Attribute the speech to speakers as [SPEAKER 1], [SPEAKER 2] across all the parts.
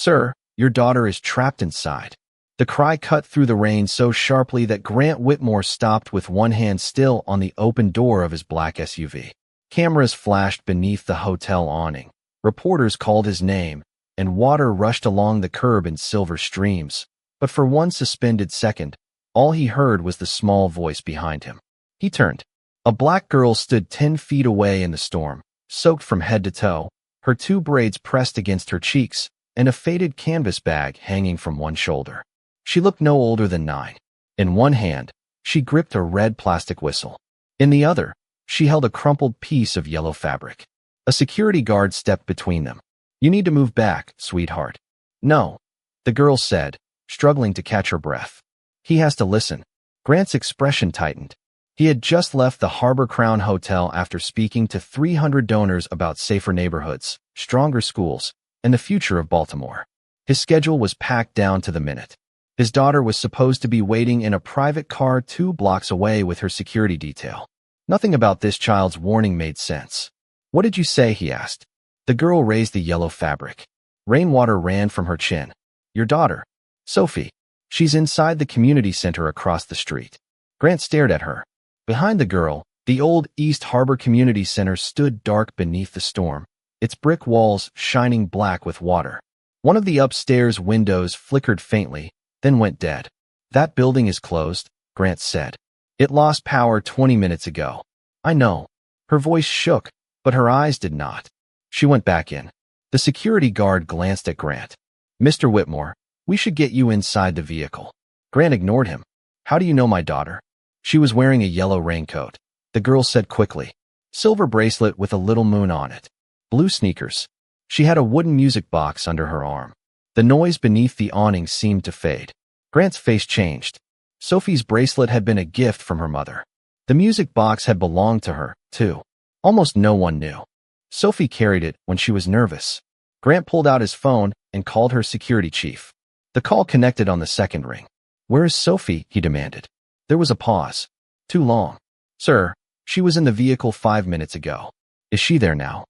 [SPEAKER 1] "Sir, your daughter is trapped inside." The cry cut through the rain so sharply that Grant Whitmore stopped with one hand still on the open door of his black SUV. Cameras flashed beneath the hotel awning. Reporters called his name, and water rushed along the curb in silver streams. But for one suspended second, all he heard was the small voice behind him. He turned. A black girl stood 10 feet away in the storm, soaked from head to toe, her two braids pressed against her cheeks, and a faded canvas bag hanging from one shoulder. She looked no older than 9. In one hand, she gripped a red plastic whistle. In the other, she held a crumpled piece of yellow fabric. A security guard stepped between them. "You need to move back, sweetheart." "No," the girl said, struggling to catch her breath. "He has to listen." Grant's expression tightened. He had just left the Harbor Crown Hotel after speaking to 300 donors about safer neighborhoods, stronger schools, and the future of Baltimore. His schedule was packed down to the minute. His daughter was supposed to be waiting in a private car 2 blocks away with her security detail. Nothing about this child's warning made sense. "What did you say?" he asked. The girl raised the yellow fabric. Rainwater ran from her chin. "Your daughter, Sophie. She's inside the community center across the street." Grant stared at her. Behind the girl, the old East Harbor Community Center stood dark beneath the storm, its brick walls shining black with water. One of the upstairs windows flickered faintly, then went dead. "That building is closed," Grant said. "It lost power 20 minutes ago." "I know." Her voice shook, but her eyes did not. She went back in. The security guard glanced at Grant. "Mr. Whitmore, we should get you inside the vehicle." Grant ignored him. "How do you know my daughter?" "She was wearing a yellow raincoat," the girl said quickly. "Silver bracelet with a little moon on it. Blue sneakers." She had a wooden music box under her arm. The noise beneath the awning seemed to fade. Grant's face changed. Sophie's bracelet had been a gift from her mother. The music box had belonged to her, too. Almost no one knew. Sophie carried it when she was nervous. Grant pulled out his phone and called her security chief. The call connected on the second ring. "Where is Sophie?" he demanded. There was a pause. "Too long." "Sir, she was in the vehicle 5 minutes ago." "Is she there now?"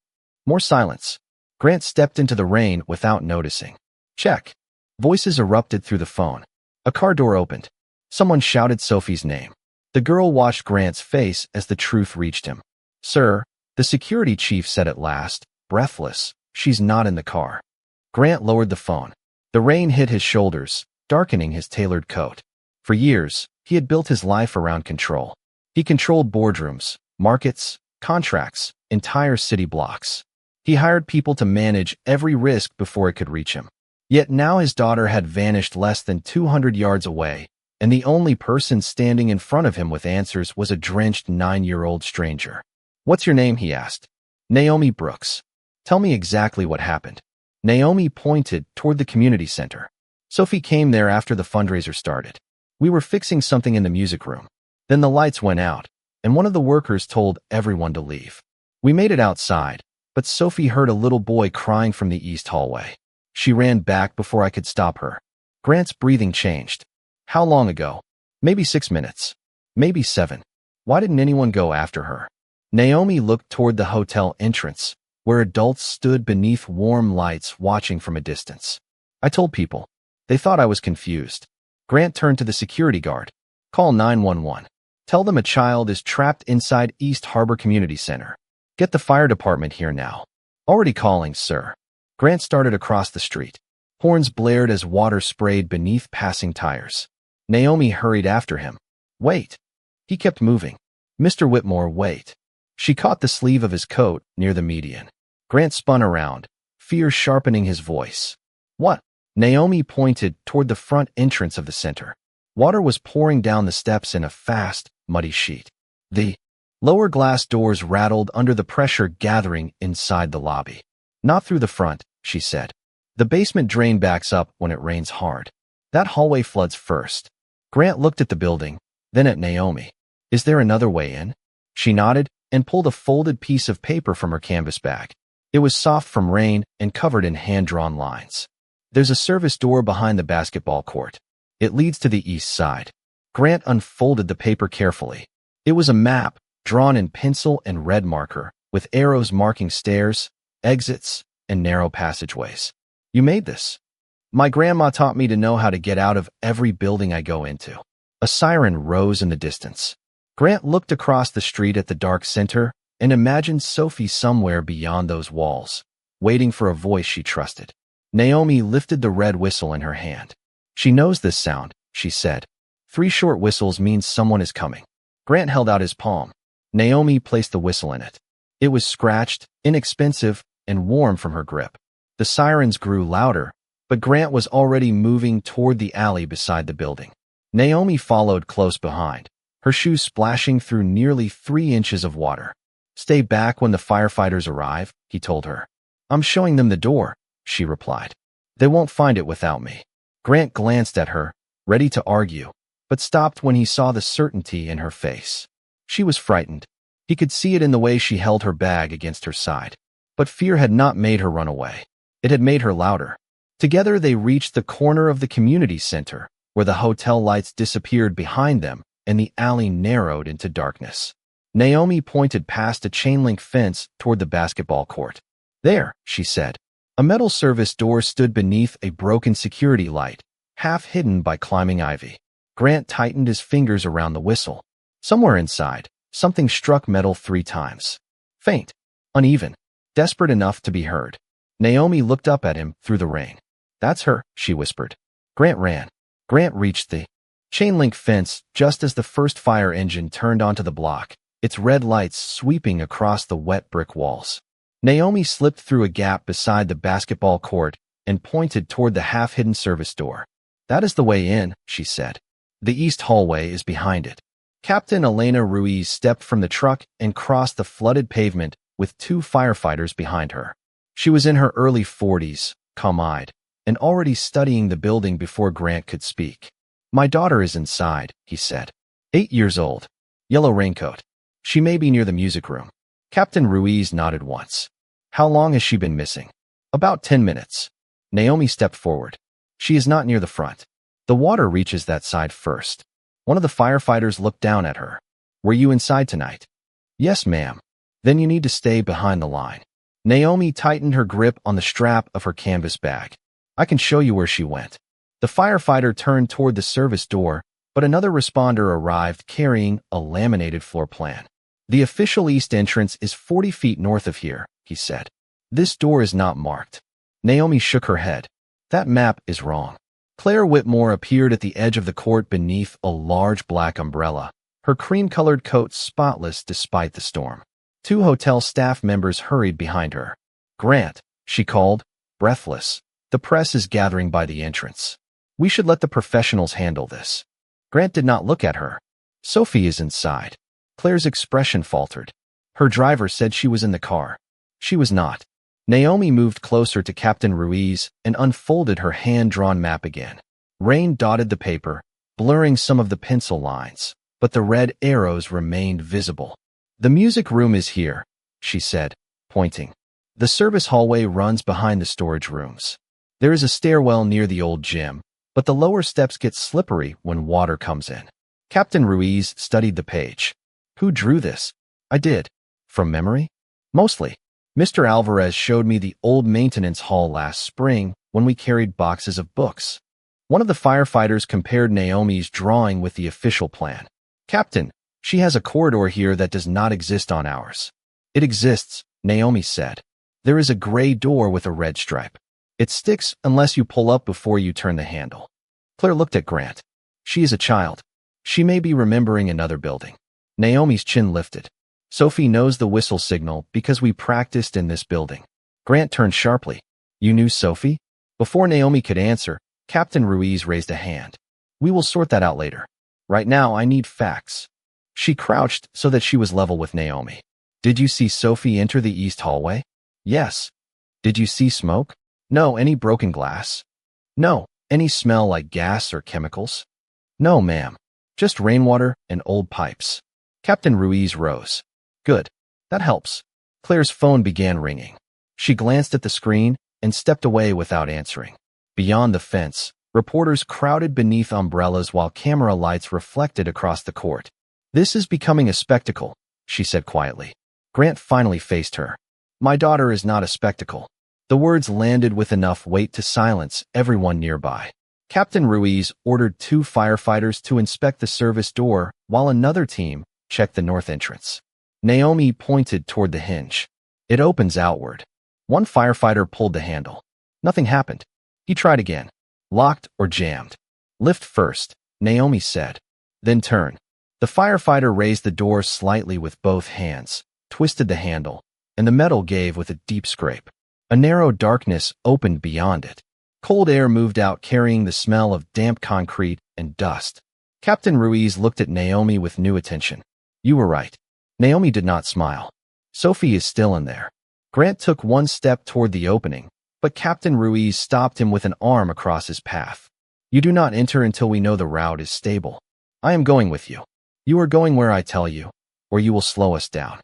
[SPEAKER 1] More silence. Grant stepped into the rain without noticing. "Check." Voices erupted through the phone. A car door opened. Someone shouted Sophie's name. The girl watched Grant's face as the truth reached him. "Sir," the security chief said at last, breathless, "she's not in the car." Grant lowered the phone. The rain hit his shoulders, darkening his tailored coat. For years, he had built his life around control. He controlled boardrooms, markets, contracts, entire city blocks. He hired people to manage every risk before it could reach him. Yet now his daughter had vanished less than 200 yards away, and the only person standing in front of him with answers was a drenched 9-year-old stranger. "What's your name?" he asked. "Naomi Brooks." "Tell me exactly what happened." Naomi pointed toward the community center. "Sophie came there after the fundraiser started. We were fixing something in the music room. Then the lights went out, and one of the workers told everyone to leave. We made it outside, but Sophie heard a little boy crying from the east hallway. She ran back before I could stop her." Grant's breathing changed. "How long ago?" "Maybe 6 minutes. Maybe 7. Why didn't anyone go after her?" Naomi looked toward the hotel entrance, where adults stood beneath warm lights watching from a distance. "I told people. They thought I was confused." Grant turned to the security guard. "Call 911. Tell them a child is trapped inside East Harbor Community Center. Get the fire department here now." "Already calling, sir." Grant started across the street. Horns blared as water sprayed beneath passing tires. Naomi hurried after him. "Wait." He kept moving. "Mr. Whitmore, wait." She caught the sleeve of his coat near the median. Grant spun around, fear sharpening his voice. "What?" Naomi pointed toward the front entrance of the center. Water was pouring down the steps in a fast, muddy sheet. The lower glass doors rattled under the pressure gathering inside the lobby. "Not through the front," she said. "The basement drain backs up when it rains hard. That hallway floods first." Grant looked at the building, then at Naomi. "Is there another way in?" She nodded and pulled a folded piece of paper from her canvas bag. It was soft from rain and covered in hand-drawn lines. "There's a service door behind the basketball court. It leads to the east side." Grant unfolded the paper carefully. It was a map, drawn in pencil and red marker, with arrows marking stairs, exits, and narrow passageways. "You made this?" My grandma taught me to know how to get out of every building I go into. A siren rose in the distance. Grant looked across the street at the dark center and imagined Sophie somewhere beyond those walls, waiting for a voice she trusted. Naomi lifted the red whistle in her hand. She knows this sound, she said. 3 short whistles means someone is coming. Grant held out his palm. Naomi placed the whistle in it. It was scratched, inexpensive, and warm from her grip. The sirens grew louder, but Grant was already moving toward the alley beside the building. Naomi followed close behind, her shoes splashing through nearly 3 inches of water. Stay back when the firefighters arrive, he told her. I'm showing them the door, she replied. They won't find it without me. Grant glanced at her, ready to argue, but stopped when he saw the certainty in her face. She was frightened. He could see it in the way she held her bag against her side. But fear had not made her run away. It had made her louder. Together they reached the corner of the community center, where the hotel lights disappeared behind them and the alley narrowed into darkness. Naomi pointed past a chain-link fence toward the basketball court. There, she said. A metal service door stood beneath a broken security light, half hidden by climbing ivy. Grant tightened his fingers around the whistle. Somewhere inside, something struck metal 3 times. Faint, uneven, desperate enough to be heard. Naomi looked up at him through the rain. That's her, she whispered. Grant ran. Grant reached the chain-link fence just as the first fire engine turned onto the block, its red lights sweeping across the wet brick walls. Naomi slipped through a gap beside the basketball court and pointed toward the half-hidden service door. That is the way in, she said. The east hallway is behind it. Captain Elena Ruiz stepped from the truck and crossed the flooded pavement with 2 firefighters behind her. She was in her early 40s, calm-eyed, and already studying the building before Grant could speak. My daughter is inside, he said. 8 years old. Yellow raincoat. She may be near the music room. Captain Ruiz nodded once. How long has she been missing? About 10 minutes. Naomi stepped forward. She is not near the front. The water reaches that side first. One of the firefighters looked down at her. Were you inside tonight? Yes, ma'am. Then you need to stay behind the line. Naomi tightened her grip on the strap of her canvas bag. I can show you where she went. The firefighter turned toward the service door, but another responder arrived carrying a laminated floor plan. The official east entrance is 40 feet north of here, he said. This door is not marked. Naomi shook her head. That map is wrong. Claire Whitmore appeared at the edge of the court beneath a large black umbrella, her cream-colored coat spotless despite the storm. 2 hotel staff members hurried behind her. Grant, she called, breathless. The press is gathering by the entrance. We should let the professionals handle this. Grant did not look at her. Sophie is inside. Claire's expression faltered. Her driver said she was in the car. She was not. Naomi moved closer to Captain Ruiz and unfolded her hand-drawn map again. Rain dotted the paper, blurring some of the pencil lines, but the red arrows remained visible. The music room is here, she said, pointing. The service hallway runs behind the storage rooms. There is a stairwell near the old gym, but the lower steps get slippery when water comes in. Captain Ruiz studied the page. Who drew this? I did. From memory? Mostly. Mr. Alvarez showed me the old maintenance hall last spring when we carried boxes of books. One of the firefighters compared Naomi's drawing with the official plan. Captain, she has a corridor here that does not exist on ours. It exists, Naomi said. There is a gray door with a red stripe. It sticks unless you pull up before you turn the handle. Claire looked at Grant. She is a child. She may be remembering another building. Naomi's chin lifted. Sophie knows the whistle signal because we practiced in this building. Grant turned sharply. You knew Sophie? Before Naomi could answer, Captain Ruiz raised a hand. We will sort that out later. Right now, I need facts. She crouched so that she was level with Naomi. Did you see Sophie enter the east hallway? Yes. Did you see smoke? No. Any broken glass? No. Any smell like gas or chemicals? No, ma'am. Just rainwater and old pipes. Captain Ruiz rose. Good. That helps. Claire's phone began ringing. She glanced at the screen and stepped away without answering. Beyond the fence, reporters crowded beneath umbrellas while camera lights reflected across the court. This is becoming a spectacle, she said quietly. Grant finally faced her. My daughter is not a spectacle. The words landed with enough weight to silence everyone nearby. Captain Ruiz ordered 2 firefighters to inspect the service door, while another team checked the north entrance. Naomi pointed toward the hinge. It opens outward. One firefighter pulled the handle. Nothing happened. He tried again. Locked or jammed. Lift first, Naomi said. Then turn. The firefighter raised the door slightly with both hands, twisted the handle, and the metal gave with a deep scrape. A narrow darkness opened beyond it. Cold air moved out carrying the smell of damp concrete and dust. Captain Ruiz looked at Naomi with new attention. You were right. Naomi did not smile. Sophie is still in there. Grant took one step toward the opening, but Captain Ruiz stopped him with an arm across his path. You do not enter until we know the route is stable. I am going with you. You are going where I tell you, or you will slow us down.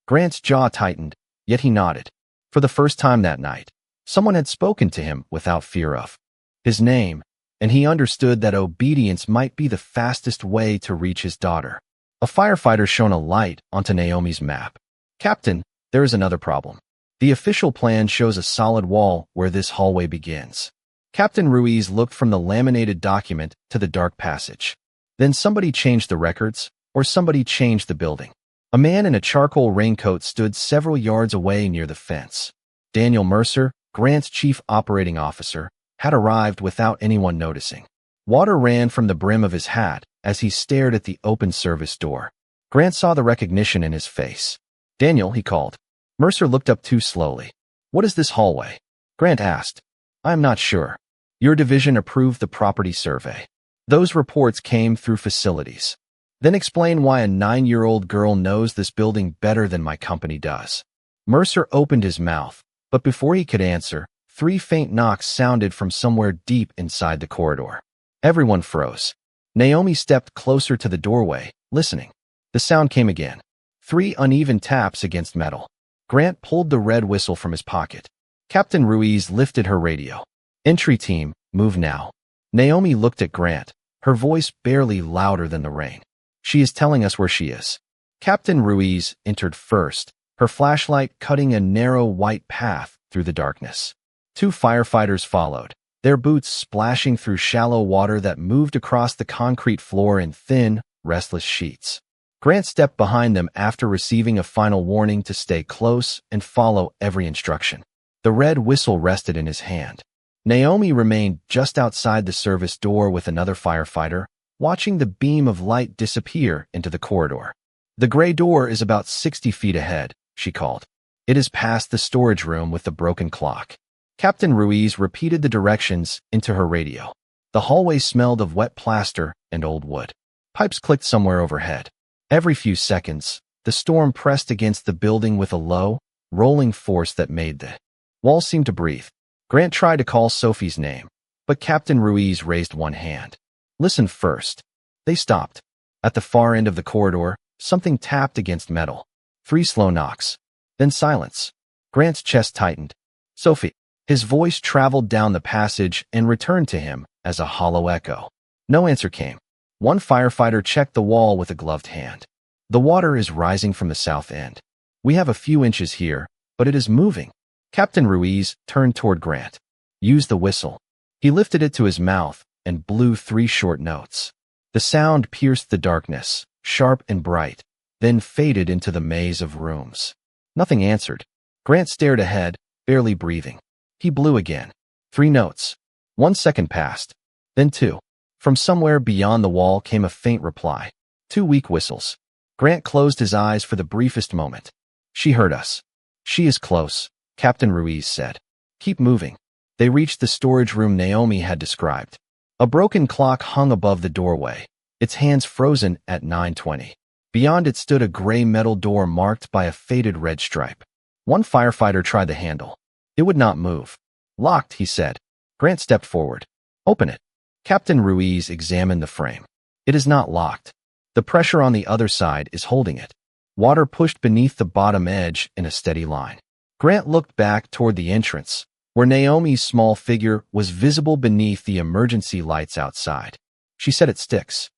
[SPEAKER 1] Grant's jaw tightened, yet he nodded. For the first time that night, someone had spoken to him without fear of his name, and he understood that obedience might be the fastest way to reach his daughter. A firefighter shone a light onto Naomi's map. Captain, there is another problem. The official plan shows a solid wall where this hallway begins. Captain Ruiz looked from the laminated document to the dark passage. Then somebody changed the records, or somebody changed the building. A man in a charcoal raincoat stood several yards away near the fence. Daniel Mercer, Grant's chief operating officer, had arrived without anyone noticing. Water ran from the brim of his hat as he stared at the open service door. Grant saw the recognition in his face. Daniel, he called. Mercer looked up too slowly. What is this hallway? Grant asked. I am not sure. Your division approved the property survey. Those reports came through facilities. Then explain why a 9-year-old girl knows this building better than my company does. Mercer opened his mouth, but before he could answer, 3 faint knocks sounded from somewhere deep inside the corridor. Everyone froze. Naomi stepped closer to the doorway, listening. The sound came again. 3 uneven taps against metal. Grant pulled the red whistle from his pocket. Captain Ruiz lifted her radio. Entry team, move now. Naomi looked at Grant, her voice barely louder than the rain. She is telling us where she is. Captain Ruiz entered first, her flashlight cutting a narrow white path through the darkness. 2 firefighters followed, their boots splashing through shallow water that moved across the concrete floor in thin, restless sheets. Grant stepped behind them after receiving a final warning to stay close and follow every instruction. The red whistle rested in his hand. Naomi remained just outside the service door with another firefighter, watching the beam of light disappear into the corridor. The gray door is about 60 feet ahead, she called. It is past the storage room with the broken clock. Captain Ruiz repeated the directions into her radio. The hallway smelled of wet plaster and old wood. Pipes clicked somewhere overhead. Every few seconds, the storm pressed against the building with a low, rolling force that made the walls seem to breathe. Grant tried to call Sophie's name, but Captain Ruiz raised one hand. Listen first. They stopped. At the far end of the corridor, something tapped against metal. 3 slow knocks. Then silence. Grant's chest tightened. Sophie. His voice traveled down the passage and returned to him as a hollow echo. No answer came. One firefighter checked the wall with a gloved hand. The water is rising from the south end. We have a few inches here, but it is moving. Captain Ruiz turned toward Grant. Use the whistle. He lifted it to his mouth and blew 3 short notes. The sound pierced the darkness, sharp and bright, then faded into the maze of rooms. Nothing answered. Grant stared ahead, barely breathing. He blew again. 3 notes. 1 second passed. Then 2. From somewhere beyond the wall came a faint reply. 2 weak whistles. Grant closed his eyes for the briefest moment. She heard us. She is close, Captain Ruiz said. Keep moving. They reached the storage room Naomi had described. A broken clock hung above the doorway, its hands frozen at 9:20. Beyond it stood a gray metal door marked by a faded red stripe. One firefighter tried the handle. It would not move. Locked, he said. Grant stepped forward. Open it. Captain Ruiz examined the frame. It is not locked. The pressure on the other side is holding it. Water pushed beneath the bottom edge in a steady line. Grant looked back toward the entrance, where Naomi's small figure was visible beneath the emergency lights outside. She said it sticks.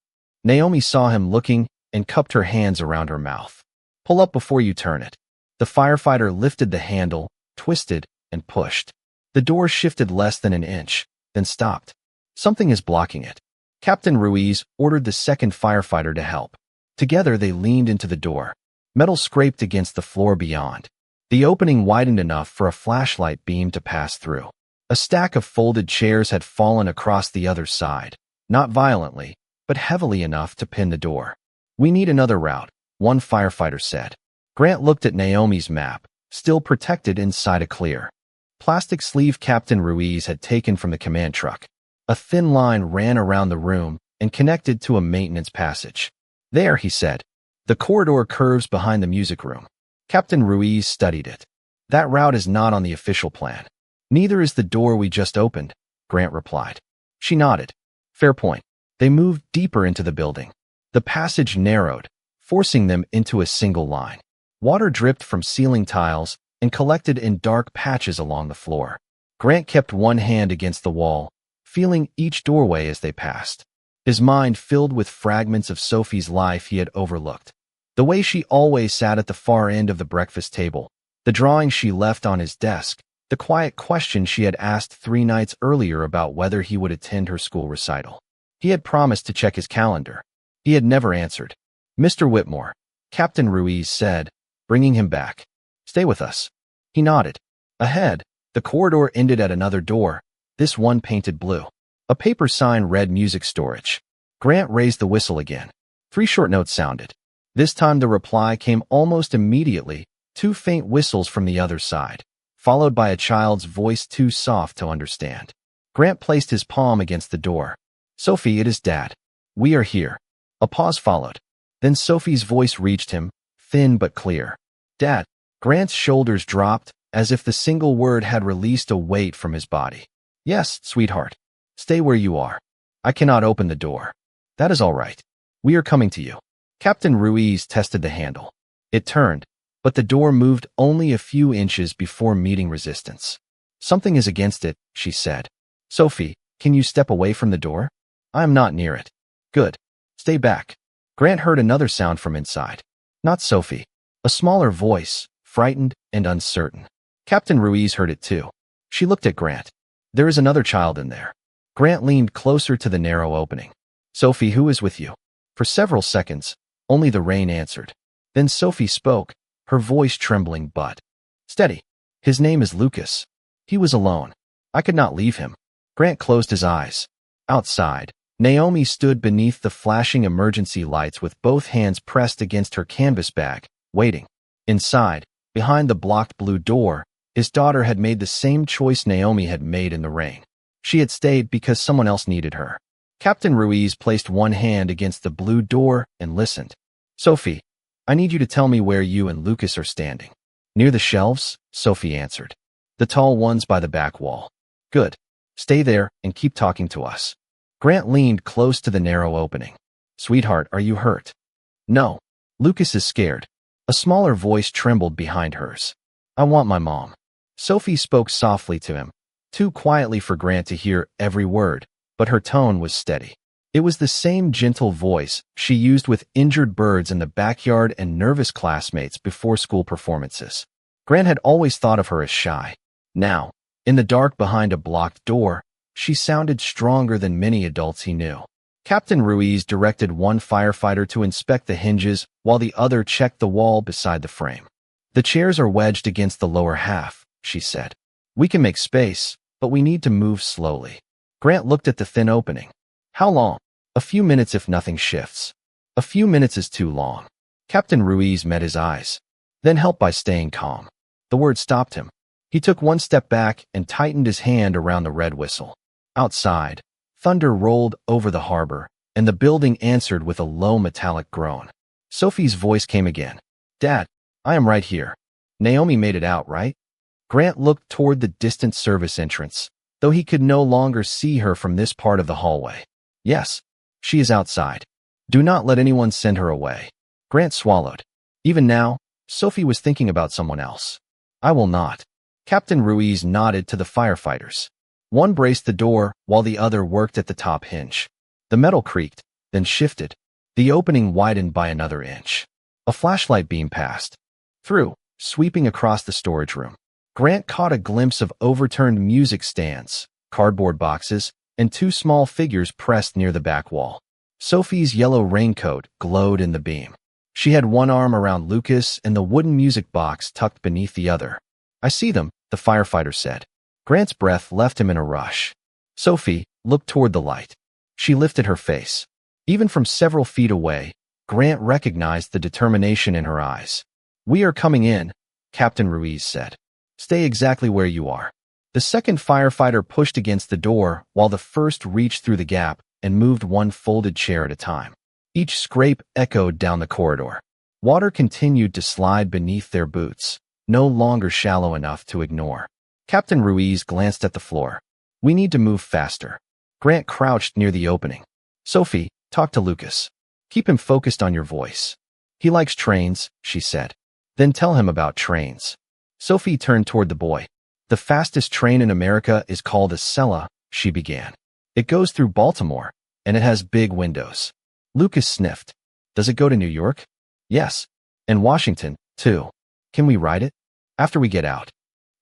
[SPEAKER 1] Naomi saw him looking and cupped her hands around her mouth. Pull up before you turn it. The firefighter lifted the handle, twisted, and pushed. The door shifted less than an inch, then stopped. Something is blocking it. Captain Ruiz ordered the second firefighter to help. Together they leaned into the door. Metal scraped against the floor beyond. The opening widened enough for a flashlight beam to pass through. A stack of folded chairs had fallen across the other side, not violently, but heavily enough to pin the door. "We need another route," one firefighter said. Grant looked at Naomi's map, still protected inside a clear plastic sleeve Captain Ruiz had taken from the command truck. A thin line ran around the room and connected to a maintenance passage. "There," he said. "The corridor curves behind the music room." Captain Ruiz studied it. "That route is not on the official plan." "Neither is the door we just opened," Grant replied. She nodded. "Fair point." They moved deeper into the building. The passage narrowed, forcing them into a single line. Water dripped from ceiling tiles and collected in dark patches along the floor. Grant kept one hand against the wall, feeling each doorway as they passed. His mind filled with fragments of Sophie's life he had overlooked. The way she always sat at the far end of the breakfast table, the drawing she left on his desk, the quiet question she had asked 3 nights earlier about whether he would attend her school recital. He had promised to check his calendar. He had never answered. "Mr. Whitmore," Captain Ruiz said, bringing him back. "Stay with us." He nodded. Ahead, the corridor ended at another door, this one painted blue. A paper sign read music storage. Grant raised the whistle again. 3 short notes sounded. This time the reply came almost immediately, 2 faint whistles from the other side, followed by a child's voice too soft to understand. Grant placed his palm against the door. "Sophie, it is Dad. We are here." A pause followed. Then Sophie's voice reached him, thin but clear. "Dad." Grant's shoulders dropped, as if the single word had released a weight from his body. "Yes, sweetheart. Stay where you are. I cannot open the door." "That is all right. We are coming to you." Captain Ruiz tested the handle. It turned, but the door moved only a few inches before meeting resistance. "Something is against it," she said. "Sophie, can you step away from the door?" "I am not near it." "Good. Stay back." Grant heard another sound from inside. Not Sophie. A smaller voice, frightened and uncertain. Captain Ruiz heard it too. She looked at Grant. "There is another child in there." Grant leaned closer to the narrow opening. "Sophie, who is with you?" For several seconds, only the rain answered. Then Sophie spoke, her voice trembling but steady. "His name is Lucas. He was alone. I could not leave him." Grant closed his eyes. Outside, Naomi stood beneath the flashing emergency lights with both hands pressed against her canvas bag, waiting. Inside, behind the blocked blue door, his daughter had made the same choice Naomi had made in the rain. She had stayed because someone else needed her. Captain Ruiz placed one hand against the blue door and listened. "Sophie, I need you to tell me where you and Lucas are standing." "Near the shelves," Sophie answered. "The tall ones by the back wall." "Good. Stay there and keep talking to us." Grant leaned close to the narrow opening. "Sweetheart, are you hurt?" "No." "Lucas is scared." A smaller voice trembled behind hers. "I want my mom." Sophie spoke softly to him, too quietly for Grant to hear every word, but her tone was steady. It was the same gentle voice she used with injured birds in the backyard and nervous classmates before school performances. Grant had always thought of her as shy. Now, in the dark behind a blocked door, she sounded stronger than many adults he knew. Captain Ruiz directed one firefighter to inspect the hinges while the other checked the wall beside the frame. "The chairs are wedged against the lower half," she said. "We can make space, but we need to move slowly." Grant looked at the thin opening. "How long?" "A few minutes if nothing shifts." "A few minutes is too long." Captain Ruiz met his eyes. "Then help by staying calm." The word stopped him. He took one step back and tightened his hand around the red whistle. Outside, thunder rolled over the harbor, and the building answered with a low metallic groan. Sophie's voice came again. "Dad, I am right here. Naomi made it out, right?" Grant looked toward the distant service entrance, though he could no longer see her from this part of the hallway. "Yes, she is outside. Do not let anyone send her away." Grant swallowed. Even now, Sophie was thinking about someone else. "I will not." Captain Ruiz nodded to the firefighters. One braced the door while the other worked at the top hinge. The metal creaked, then shifted. The opening widened by another inch. A flashlight beam passed through, sweeping across the storage room. Grant caught a glimpse of overturned music stands, cardboard boxes, and two small figures pressed near the back wall. Sophie's yellow raincoat glowed in the beam. She had one arm around Lucas and the wooden music box tucked beneath the other. "I see them," the firefighter said. Grant's breath left him in a rush. Sophie looked toward the light. She lifted her face. Even from several feet away, Grant recognized the determination in her eyes. "We are coming in," Captain Ruiz said. "Stay exactly where you are." The second firefighter pushed against the door while the first reached through the gap and moved one folded chair at a time. Each scrape echoed down the corridor. Water continued to slide beneath their boots, no longer shallow enough to ignore. Captain Ruiz glanced at the floor. "We need to move faster." Grant crouched near the opening. "Sophie, talk to Lucas. Keep him focused on your voice." "He likes trains," she said. "Then tell him about trains." Sophie turned toward the boy. "The fastest train in America is called a Sella," she began. "It goes through Baltimore, and it has big windows." Lucas sniffed. "Does it go to New York?" "Yes. And Washington, too. Can we ride it? After we get out."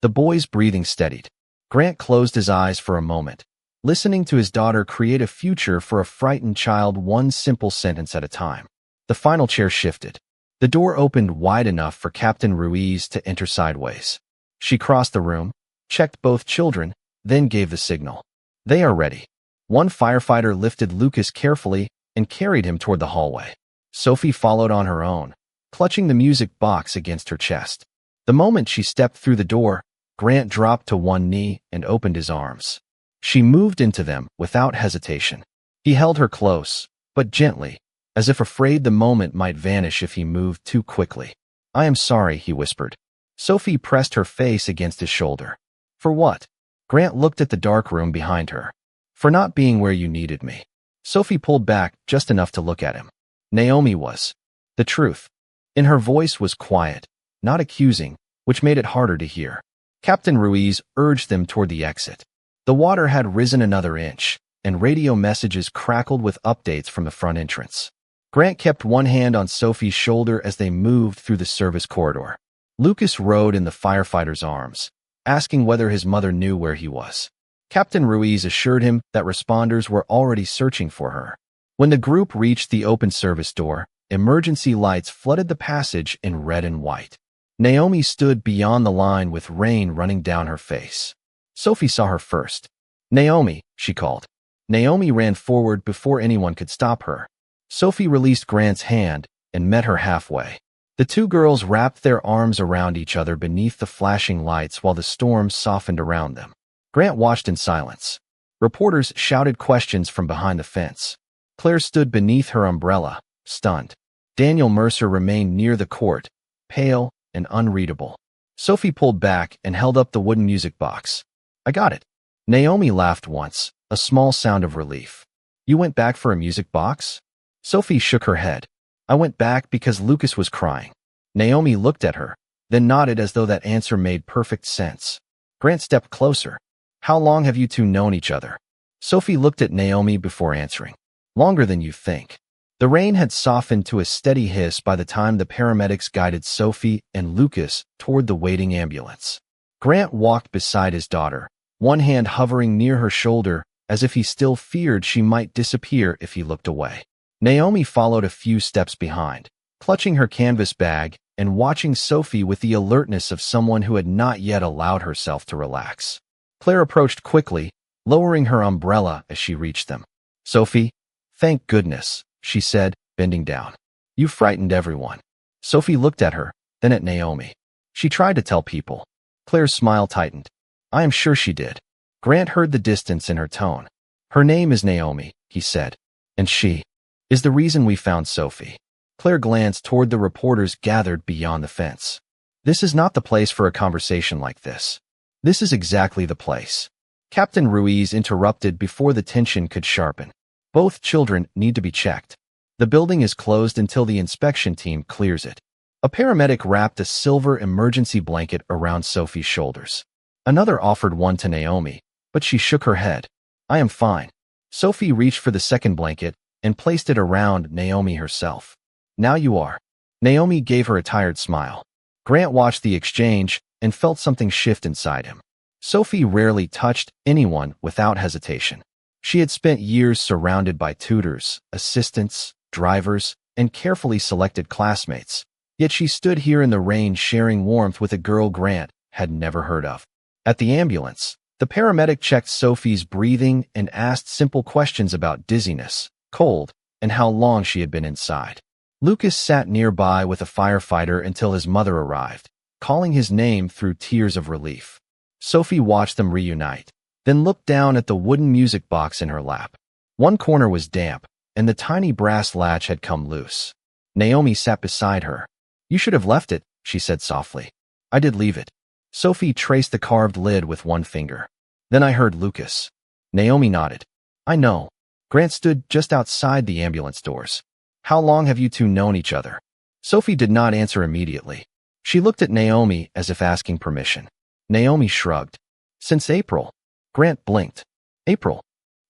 [SPEAKER 1] The boy's breathing steadied. Grant closed his eyes for a moment, listening to his daughter create a future for a frightened child one simple sentence at a time. The final chair shifted. The door opened wide enough for Captain Ruiz to enter sideways. She crossed the room, checked both children, then gave the signal. "They are ready." One firefighter lifted Lucas carefully and carried him toward the hallway. Sophie followed on her own, clutching the music box against her chest. The moment she stepped through the door, Grant dropped to one knee and opened his arms. She moved into them without hesitation. He held her close, but gently, as if afraid the moment might vanish if he moved too quickly. "I am sorry," he whispered. Sophie pressed her face against his shoulder. "For what?" Grant looked at the dark room behind her. "For not being where you needed me." Sophie pulled back just enough to look at him. Naomi was. The truth. In her voice was quiet, not accusing, which made it harder to hear. Captain Ruiz urged them toward the exit. The water had risen another inch, and radio messages crackled with updates from the front entrance. Grant kept one hand on Sophie's shoulder as they moved through the service corridor. Lucas rode in the firefighter's arms, asking whether his mother knew where he was. Captain Ruiz assured him that responders were already searching for her. When the group reached the open service door, emergency lights flooded the passage in red and white. Naomi stood beyond the line with rain running down her face. Sophie saw her first. "Naomi," she called. Naomi ran forward before anyone could stop her. Sophie released Grant's hand and met her halfway. The two girls wrapped their arms around each other beneath the flashing lights while the storm softened around them. Grant watched in silence. Reporters shouted questions from behind the fence. Claire stood beneath her umbrella, stunned. Daniel Mercer remained near the court, pale and unreadable. Sophie pulled back and held up the wooden music box. "I got it." Naomi laughed once, a small sound of relief. "You went back for a music box?" Sophie shook her head. "I went back because Lucas was crying." Naomi looked at her, then nodded as though that answer made perfect sense. Grant stepped closer. "How long have you two known each other?" Sophie looked at Naomi before answering. "Longer than you think." The rain had softened to a steady hiss by the time the paramedics guided Sophie and Lucas toward the waiting ambulance. Grant walked beside his daughter, one hand hovering near her shoulder as if he still feared she might disappear if he looked away. Naomi followed a few steps behind, clutching her canvas bag and watching Sophie with the alertness of someone who had not yet allowed herself to relax. Claire approached quickly, lowering her umbrella as she reached them. "Sophie, thank goodness," she said, bending down. "You frightened everyone." Sophie looked at her, then at Naomi. "She tried to tell people." Claire's smile tightened. "I am sure she did." Grant heard the distance in her tone. "Her name is Naomi," he said, "and she is the reason we found Sophie." Claire glanced toward the reporters gathered beyond the fence. "This is not the place for a conversation like this." "This is exactly the place." Captain Ruiz interrupted before the tension could sharpen. "Both children need to be checked. The building is closed until the inspection team clears it." A paramedic wrapped a silver emergency blanket around Sophie's shoulders. Another offered one to Naomi, but she shook her head. "I am fine." Sophie reached for the second blanket and placed it around Naomi herself. "Now you are." Naomi gave her a tired smile. Grant watched the exchange, and felt something shift inside him. Sophie rarely touched anyone without hesitation. She had spent years surrounded by tutors, assistants, drivers, and carefully selected classmates. Yet she stood here in the rain sharing warmth with a girl Grant had never heard of. At the ambulance, the paramedic checked Sophie's breathing and asked simple questions about dizziness, cold, and how long she had been inside. Lucas sat nearby with a firefighter until his mother arrived, calling his name through tears of relief. Sophie watched them reunite, then looked down at the wooden music box in her lap. One corner was damp, and the tiny brass latch had come loose. Naomi sat beside her. "You should have left it," she said softly. "I did leave it." Sophie traced the carved lid with one finger. "Then I heard Lucas." Naomi nodded. "I know." Grant stood just outside the ambulance doors. "How long have you two known each other?" Sophie did not answer immediately. She looked at Naomi as if asking permission. Naomi shrugged. "Since April." Grant blinked. "April?"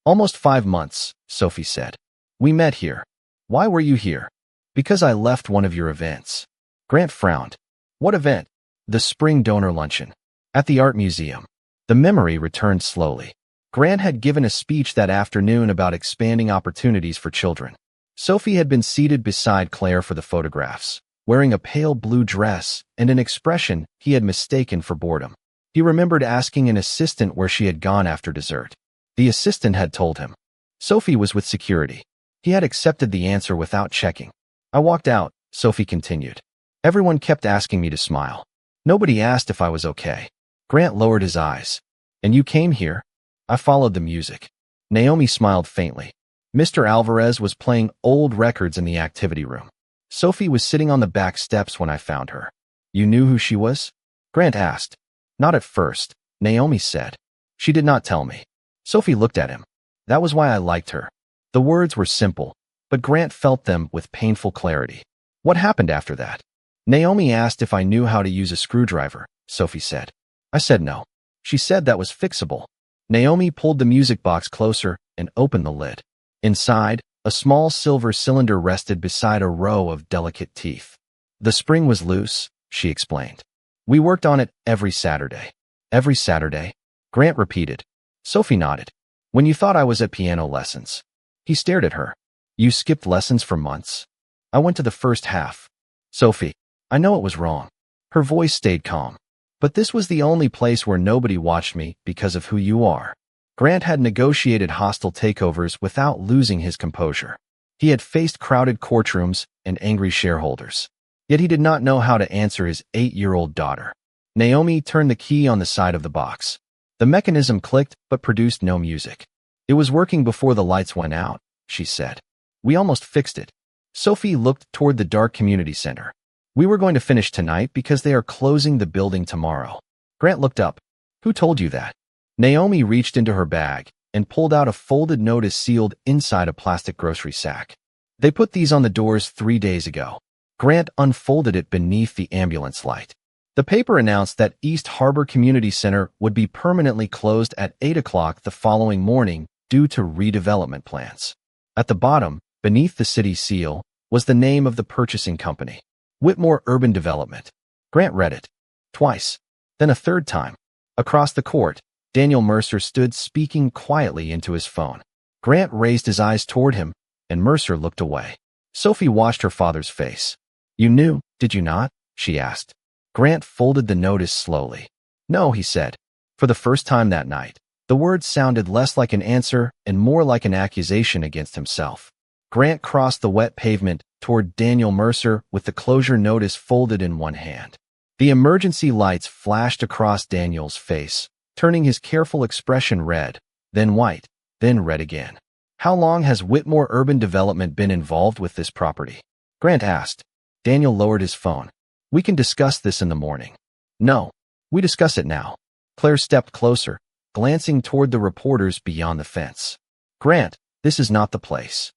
[SPEAKER 1] "Almost 5 months," Sophie said. "We met here." "Why were you here?" "Because I left one of your events." Grant frowned. "What event?" "The spring donor luncheon. At the art museum." The memory returned slowly. Grant had given a speech that afternoon about expanding opportunities for children. Sophie had been seated beside Claire for the photographs, wearing a pale blue dress and an expression he had mistaken for boredom. He remembered asking an assistant where she had gone after dessert. The assistant had told him. Sophie was with security. He had accepted the answer without checking. "I walked out," Sophie continued. "Everyone kept asking me to smile. Nobody asked if I was okay." Grant lowered his eyes. "And you came here?" "I followed the music." Naomi smiled faintly. Mr. Alvarez was playing old records in the activity room. Sophie was sitting on the back steps when I found her. "You knew who she was?" Grant asked. "Not at first," Naomi said. "She did not tell me." Sophie looked at him. "That was why I liked her." The words were simple, but Grant felt them with painful clarity. "What happened after that?" "Naomi asked if I knew how to use a screwdriver," Sophie said. I said no. She said that was fixable. Naomi pulled the music box closer and opened the lid. Inside, a small silver cylinder rested beside a row of delicate teeth. "The spring was loose," she explained. "We worked on it every Saturday." "Every Saturday?" Grant repeated. Sophie nodded. "When you thought I was at piano lessons." He stared at her. "You skipped lessons for months?" "I went to the first half." "Sophie, I know it was wrong." Her voice stayed calm. "But this was the only place where nobody watched me because of who you are." Grant had negotiated hostile takeovers without losing his composure. He had faced crowded courtrooms and angry shareholders. Yet he did not know how to answer his 8-year-old daughter. Naomi turned the key on the side of the box. The mechanism clicked but produced no music. "It was working before the lights went out," she said. "We almost fixed it." Sophie looked toward the dark community center. "We were going to finish tonight because they are closing the building tomorrow." Grant looked up. "Who told you that?" Naomi reached into her bag and pulled out a folded notice sealed inside a plastic grocery sack. "They put these on the doors 3 days ago." Grant unfolded it beneath the ambulance light. The paper announced that East Harbor Community Center would be permanently closed at 8 o'clock the following morning due to redevelopment plans. At the bottom, beneath the city seal, was the name of the purchasing company, Whitmore Urban Development. Grant read it. Twice. Then a third time. Across the court, Daniel Mercer stood speaking quietly into his phone. Grant raised his eyes toward him, and Mercer looked away. Sophie watched her father's face. "You knew, did you not?" she asked. Grant folded the notice slowly. "No," he said. For the first time that night, the words sounded less like an answer and more like an accusation against himself. Grant crossed the wet pavement toward Daniel Mercer with the closure notice folded in one hand. The emergency lights flashed across Daniel's face, turning his careful expression red, then white, then red again. "How long has Whitmore Urban Development been involved with this property?" Grant asked. Daniel lowered his phone. "We can discuss this in the morning." "No, we discuss it now." Claire stepped closer, glancing toward the reporters beyond the fence. "Grant, this is not the place."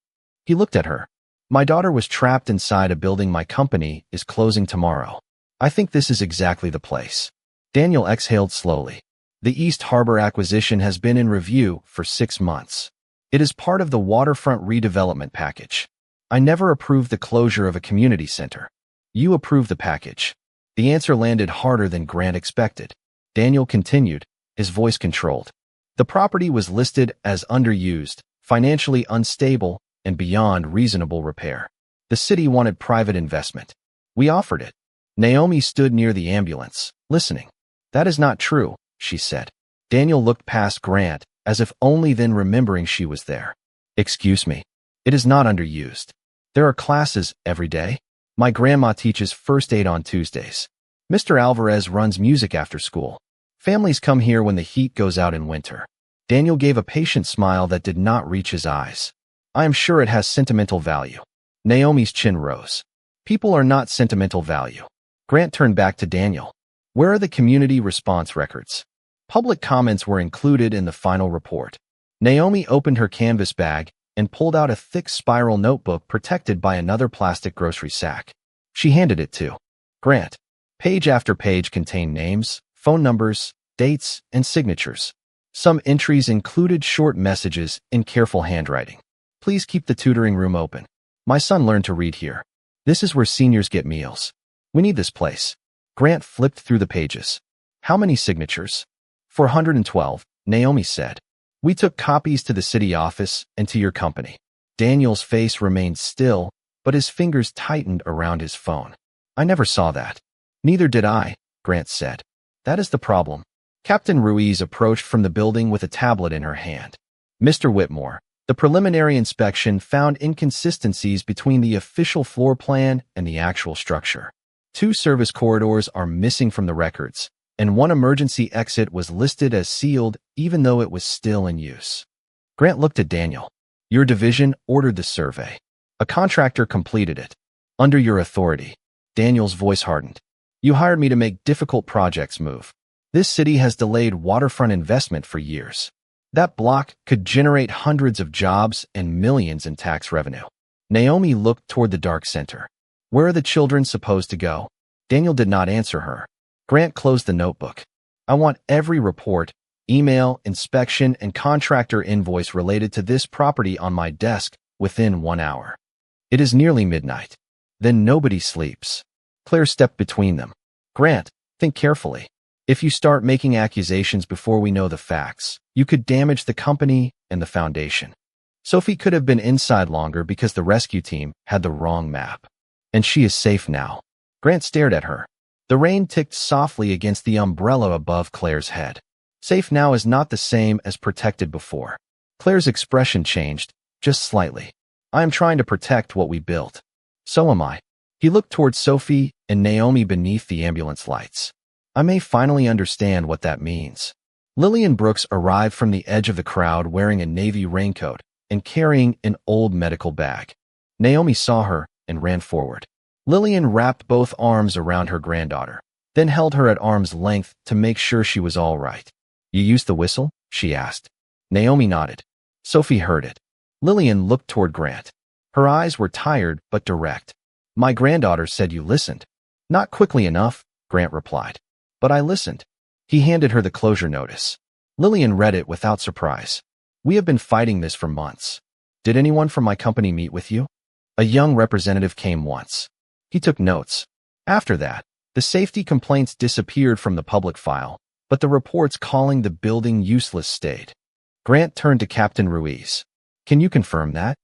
[SPEAKER 1] He looked at her. "My daughter was trapped inside a building my company is closing tomorrow. I think this is exactly the place." Daniel exhaled slowly. "The East Harbor acquisition has been in review for 6 months. It is part of the waterfront redevelopment package. I never approved the closure of a community center. You approved the package." The answer landed harder than Grant expected. Daniel continued, his voice controlled. The property was listed as underused, financially unstable, and beyond reasonable repair. The city wanted private investment. We offered it. Naomi stood near the ambulance, listening. That is not true, she said. Daniel looked past Grant, as if only then remembering she was there. Excuse me. It is not underused. There are classes every day. My grandma teaches first aid on Tuesdays. Mr. Alvarez runs music after school. Families come here when the heat goes out in winter. Daniel gave a patient smile that did not reach his eyes. I am sure it has sentimental value. Naomi's chin rose. People are not sentimental value. Grant turned back to Daniel. Where are the community response records? Public comments were included in the final report. Naomi opened her canvas bag and pulled out a thick spiral notebook protected by another plastic grocery sack. She handed it to Grant. Page after page contained names, phone numbers, dates, and signatures. Some entries included short messages in careful handwriting. Please keep the tutoring room open. My son learned to read here. This is where seniors get meals. We need this place. Grant flipped through the pages. How many signatures? 412, Naomi said. We took copies to the city office and to your company. Daniel's face remained still, but his fingers tightened around his phone. I never saw that. Neither did I, Grant said. That is the problem. Captain Ruiz approached from the building with a tablet in her hand. Mr. Whitmore, the preliminary inspection found inconsistencies between the official floor plan and the actual structure. 2 service corridors are missing from the records, and 1 emergency exit was listed as sealed even though it was still in use. Grant looked at Daniel. Your division ordered the survey. A contractor completed it. Under your authority. Daniel's voice hardened. You hired me to make difficult projects move. This city has delayed waterfront investment for years. That block could generate hundreds of jobs and millions in tax revenue. Naomi looked toward the dark center. Where are the children supposed to go? Daniel did not answer her. Grant closed the notebook. I want every report, email, inspection, and contractor invoice related to this property on my desk within 1 hour. It is nearly midnight. Then nobody sleeps. Claire stepped between them. Grant, think carefully. If you start making accusations before we know the facts, you could damage the company and the foundation. Sophie could have been inside longer because the rescue team had the wrong map. And she is safe now. Grant stared at her. The rain ticked softly against the umbrella above Claire's head. Safe now is not the same as protected before. Claire's expression changed, just slightly. I am trying to protect what we built. So am I. He looked towards Sophie and Naomi beneath the ambulance lights. I may finally understand what that means. Lillian Brooks arrived from the edge of the crowd wearing a navy raincoat and carrying an old medical bag. Naomi saw her and ran forward. Lillian wrapped both arms around her granddaughter, then held her at arm's length to make sure she was all right. You used the whistle? She asked. Naomi nodded. Sophie heard it. Lillian looked toward Grant. Her eyes were tired but direct. My granddaughter said you listened. Not quickly enough, Grant replied. But I listened. He handed her the closure notice. Lillian read it without surprise. We have been fighting this for months. Did anyone from my company meet with you? A young representative came once. He took notes. After that, the safety complaints disappeared from the public file, but the reports calling the building useless stayed. Grant turned to Captain Ruiz. Can you confirm that?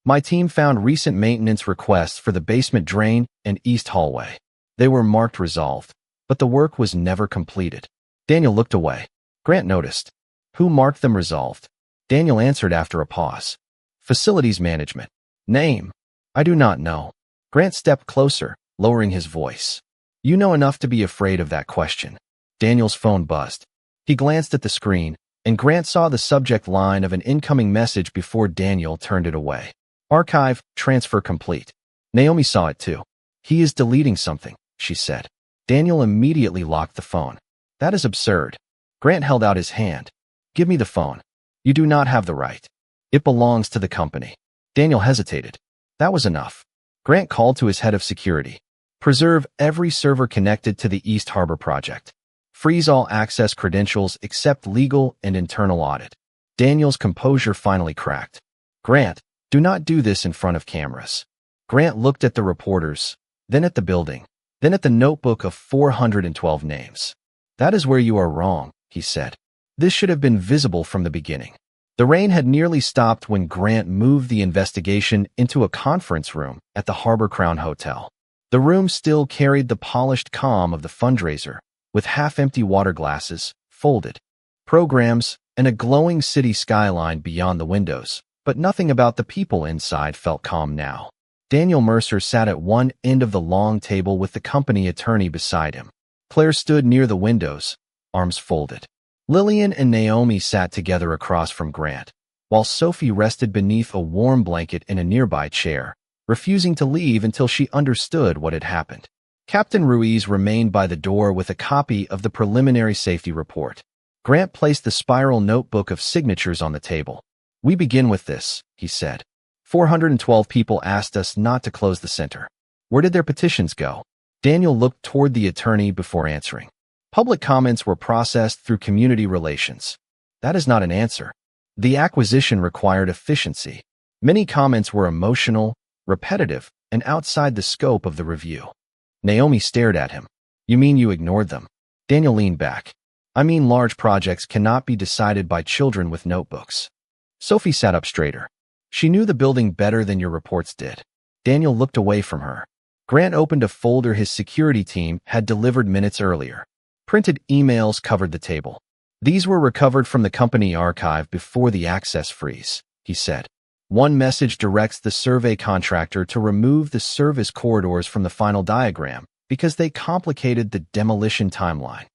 [SPEAKER 1] My team found recent maintenance requests for the basement drain and east hallway. They were marked resolved, but the work was never completed. Daniel looked away. Grant noticed. Who marked them resolved? Daniel answered after a pause. Facilities management. Name? I do not know. Grant stepped closer, lowering his voice. You know enough to be afraid of that question. Daniel's phone buzzed. He glanced at the screen, and Grant saw the subject line of an incoming message before Daniel turned it away. Archive, transfer complete. Naomi saw it too. He is deleting something, she said. Daniel immediately locked the phone. That is absurd. Grant held out his hand. Give me the phone. You do not have the right. It belongs to the company. Daniel hesitated. That was enough. Grant called to his head of security. Preserve every server connected to the East Harbor project. Freeze all access credentials except legal and internal audit. Daniel's composure finally cracked. Grant, do not do this in front of cameras. Grant looked at the reporters, then at the building, Then at the notebook of 412 names. That is where you are wrong, he said. This should have been visible from the beginning. The rain had nearly stopped when Grant moved the investigation into a conference room at the Harbor Crown Hotel. The room still carried the polished calm of the fundraiser, with half-empty water glasses, folded programs, and a glowing city skyline beyond the windows, but nothing about the people inside felt calm now. Daniel Mercer sat at one end of the long table with the company attorney beside him. Claire stood near the windows, arms folded. Lillian and Naomi sat together across from Grant, while Sophie rested beneath a warm blanket in a nearby chair, refusing to leave until she understood what had happened. Captain Ruiz remained by the door with a copy of the preliminary safety report. Grant placed the spiral notebook of signatures on the table. We begin with this, he said. 412 people asked us not to close the center. Where did their petitions go? Daniel looked toward the attorney before answering. Public comments were processed through community relations. That is not an answer. The acquisition required efficiency. Many comments were emotional, repetitive, and outside the scope of the review. Naomi stared at him. You mean you ignored them? Daniel leaned back. I mean large projects cannot be decided by children with notebooks. Sophie sat up straighter. She knew the building better than your reports did. Daniel looked away from her. Grant opened a folder his security team had delivered minutes earlier. Printed emails covered the table. These were recovered from the company archive before the access freeze, he said. One message directs the survey contractor to remove the service corridors from the final diagram because they complicated the demolition timeline.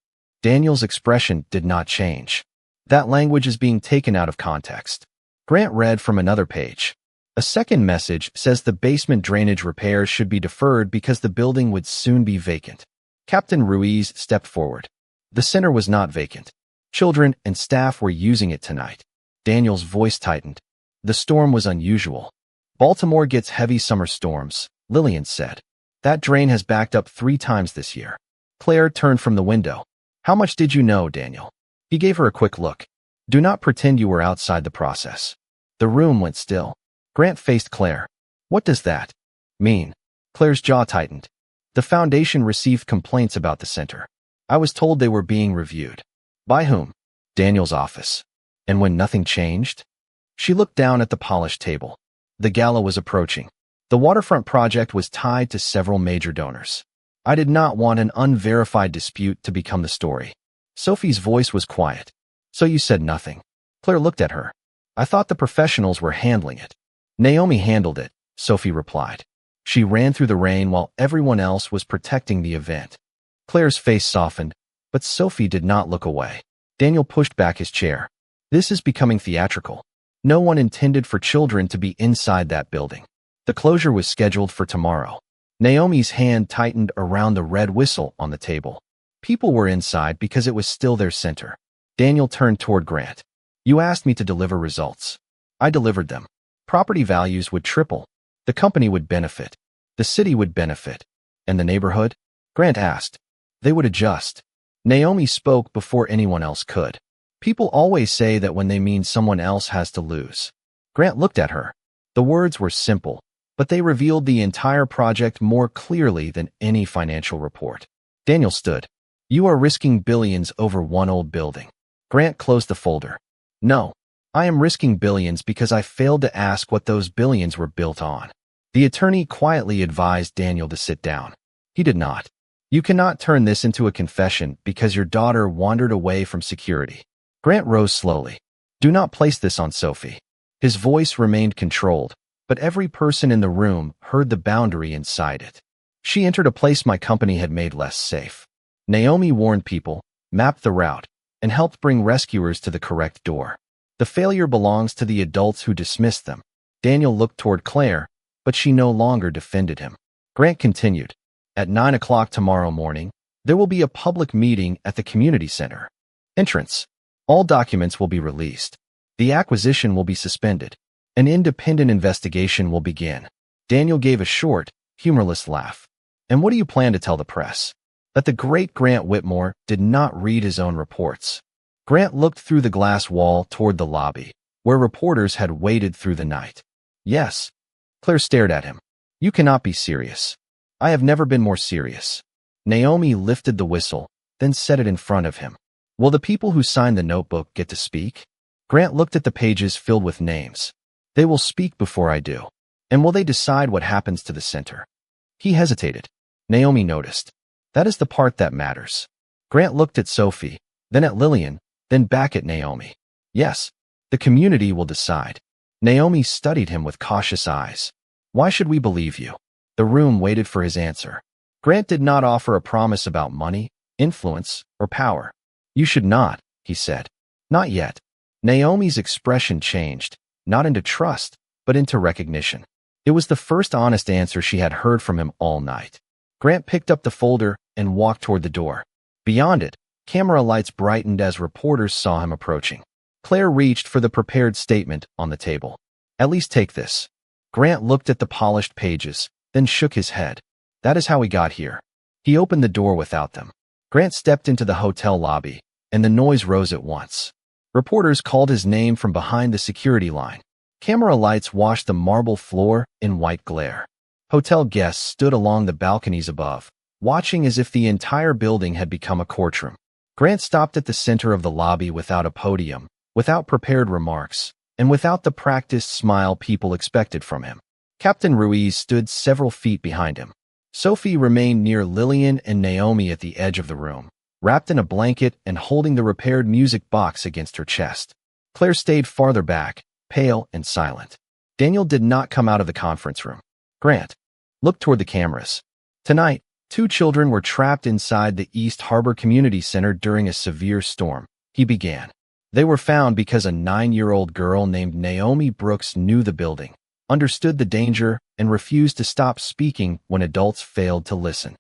[SPEAKER 1] Daniel's expression did not change. That language is being taken out of context. Grant read from another page. A second message says the basement drainage repairs should be deferred because the building would soon be vacant. Captain Ruiz stepped forward. The center was not vacant. Children and staff were using it tonight. Daniel's voice tightened. The storm was unusual. Baltimore gets heavy summer storms, Lillian said. That drain has backed up 3 times this year. Claire turned from the window. How much did you know, Daniel? He gave her a quick look. Do not pretend you were outside the process. The room went still. Grant faced Claire. What does that mean? Claire's jaw tightened. The foundation received complaints about the center. I was told they were being reviewed. By whom? Daniel's office. And when nothing changed? She looked down at the polished table. The gala was approaching. The waterfront project was tied to several major donors. I did not want an unverified dispute to become the story. Sophie's voice was quiet. So you said nothing. Claire looked at her. I thought the professionals were handling it. Naomi handled it, Sophie replied. She ran through the rain while everyone else was protecting the event. Claire's face softened, but Sophie did not look away. Daniel pushed back his chair. This is becoming theatrical. No one intended for children to be inside that building. The closure was scheduled for tomorrow. Naomi's hand tightened around the red whistle on the table. People were inside because it was still their center. Daniel turned toward Grant. You asked me to deliver results. I delivered them. Property values would triple. The company would benefit. The city would benefit. And the neighborhood? Grant asked. They would adjust. Naomi spoke before anyone else could. People always say that when they mean someone else has to lose. Grant looked at her. The words were simple, but they revealed the entire project more clearly than any financial report. Daniel stood. You are risking billions over one old building. Grant closed the folder. No, I am risking billions because I failed to ask what those billions were built on. The attorney quietly advised Daniel to sit down. He did not. You cannot turn this into a confession because your daughter wandered away from security. Grant rose slowly. Do not place this on Sophie. His voice remained controlled, but every person in the room heard the boundary inside it. She entered a place my company had made less safe. Naomi warned people, mapped the route, and helped bring rescuers to the correct door. The failure belongs to the adults who dismissed them. Daniel looked toward Claire, but she no longer defended him. Grant continued. At 9 o'clock tomorrow morning, there will be a public meeting at the community center. Entrance. All documents will be released. The acquisition will be suspended. An independent investigation will begin. Daniel gave a short, humorless laugh. And what do you plan to tell the press? That the great Grant Whitmore did not read his own reports. Grant looked through the glass wall toward the lobby, where reporters had waited through the night. Yes. Claire stared at him. You cannot be serious. I have never been more serious. Naomi lifted the whistle, then set it in front of him. Will the people who signed the notebook get to speak? Grant looked at the pages filled with names. They will speak before I do. And will they decide what happens to the center? He hesitated. Naomi noticed. That is the part that matters. Grant looked at Sophie, then at Lillian, then back at Naomi. Yes, the community will decide. Naomi studied him with cautious eyes. Why should we believe you? The room waited for his answer. Grant did not offer a promise about money, influence, or power. You should not, he said. Not yet. Naomi's expression changed, not into trust, but into recognition. It was the first honest answer she had heard from him all night. Grant picked up the folder and walked toward the door. Beyond it, camera lights brightened as reporters saw him approaching. Claire reached for the prepared statement on the table. At least take this. Grant looked at the polished pages, then shook his head. That is how we got here. He opened the door without them. Grant stepped into the hotel lobby, and the noise rose at once. Reporters called his name from behind the security line. Camera lights washed the marble floor in white glare. Hotel guests stood along the balconies above, watching as if the entire building had become a courtroom. Grant stopped at the center of the lobby without a podium, without prepared remarks, and without the practiced smile people expected from him. Captain Ruiz stood several feet behind him. Sophie remained near Lillian and Naomi at the edge of the room, wrapped in a blanket and holding the repaired music box against her chest. Claire stayed farther back, pale and silent. Daniel did not come out of the conference room. Grant looked toward the cameras. Tonight, 2 children were trapped inside the East Harbor Community Center during a severe storm. He began. They were found because a 9-year-old girl named Naomi Brooks knew the building, understood the danger, and refused to stop speaking when adults failed to listen.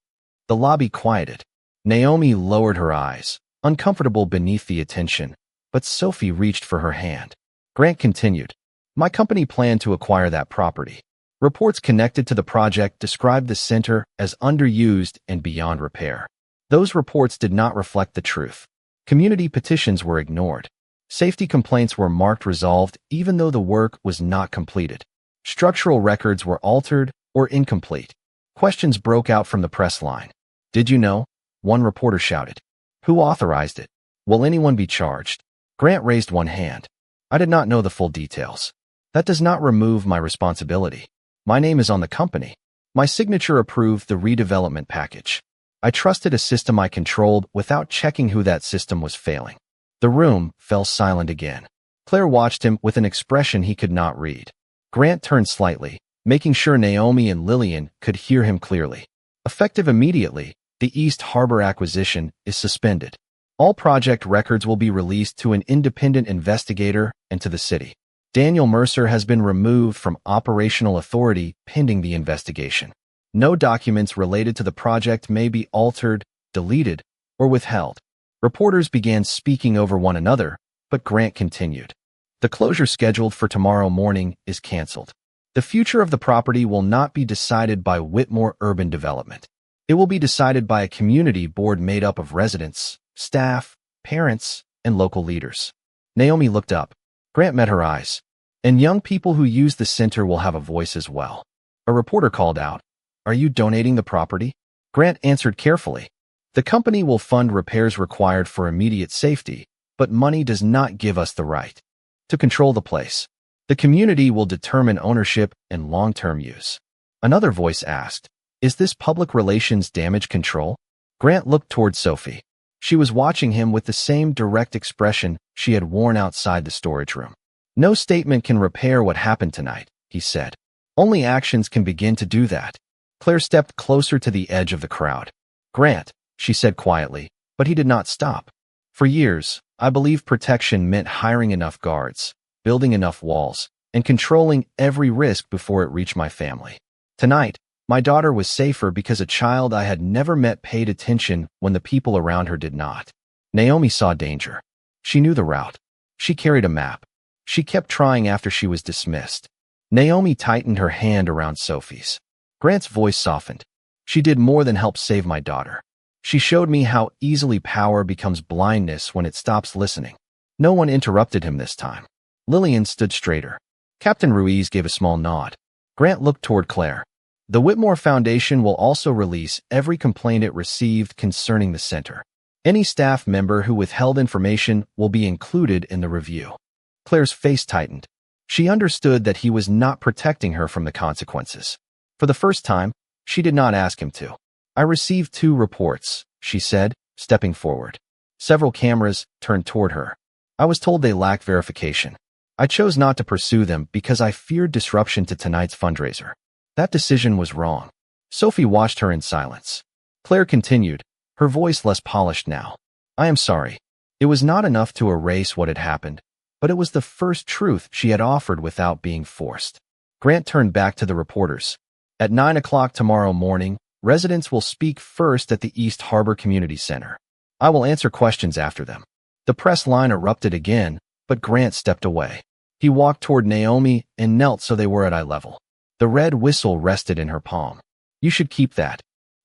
[SPEAKER 1] The lobby quieted. Naomi lowered her eyes, uncomfortable beneath the attention, but Sophie reached for her hand. Grant continued. My company planned to acquire that property. Reports connected to the project described the center as underused and beyond repair. Those reports did not reflect the truth. Community petitions were ignored. Safety complaints were marked resolved even though the work was not completed. Structural records were altered or incomplete. Questions broke out from the press line. Did you know? One reporter shouted. Who authorized it? Will anyone be charged? Grant raised one hand. I did not know the full details. That does not remove my responsibility. My name is on the company. My signature approved the redevelopment package. I trusted a system I controlled without checking who that system was failing. The room fell silent again. Claire watched him with an expression he could not read. Grant turned slightly, making sure Naomi and Lillian could hear him clearly. Effective immediately, the East Harbor acquisition is suspended. All project records will be released to an independent investigator and to the city. Daniel Mercer has been removed from operational authority pending the investigation. No documents related to the project may be altered, deleted, or withheld. Reporters began speaking over one another, but Grant continued. The closure scheduled for tomorrow morning is canceled. The future of the property will not be decided by Whitmore Urban Development. It will be decided by a community board made up of residents, staff, parents, and local leaders. Naomi looked up. Grant met her eyes. And young people who use the center will have a voice as well. A reporter called out, Are you donating the property? Grant answered carefully. The company will fund repairs required for immediate safety, but money does not give us the right to control the place. The community will determine ownership and long-term use. Another voice asked, Is this public relations damage control? Grant looked toward Sophie. She was watching him with the same direct expression she had worn outside the storage room. No statement can repair what happened tonight, he said. Only actions can begin to do that. Claire stepped closer to the edge of the crowd. Grant, she said quietly, but he did not stop. For years, I believed protection meant hiring enough guards, building enough walls, and controlling every risk before it reached my family. Tonight, my daughter was safer because a child I had never met paid attention when the people around her did not. Naomi saw danger. She knew the route. She carried a map. She kept trying after she was dismissed. Naomi tightened her hand around Sophie's. Grant's voice softened. She did more than help save my daughter. She showed me how easily power becomes blindness when it stops listening. No one interrupted him this time. Lillian stood straighter. Captain Ruiz gave a small nod. Grant looked toward Claire. The Whitmore Foundation will also release every complaint it received concerning the center. Any staff member who withheld information will be included in the review. Claire's face tightened. She understood that he was not protecting her from the consequences. For the first time, she did not ask him to. I received 2 reports, she said, stepping forward. Several cameras turned toward her. I was told they lacked verification. I chose not to pursue them because I feared disruption to tonight's fundraiser. That decision was wrong. Sophie watched her in silence. Claire continued, her voice less polished now. I am sorry. It was not enough to erase what had happened, but it was the first truth she had offered without being forced. Grant turned back to the reporters. At 9 o'clock tomorrow morning, residents will speak first at the East Harbor Community Center. I will answer questions after them. The press line erupted again, but Grant stepped away. He walked toward Naomi and knelt so they were at eye level. The red whistle rested in her palm. You should keep that,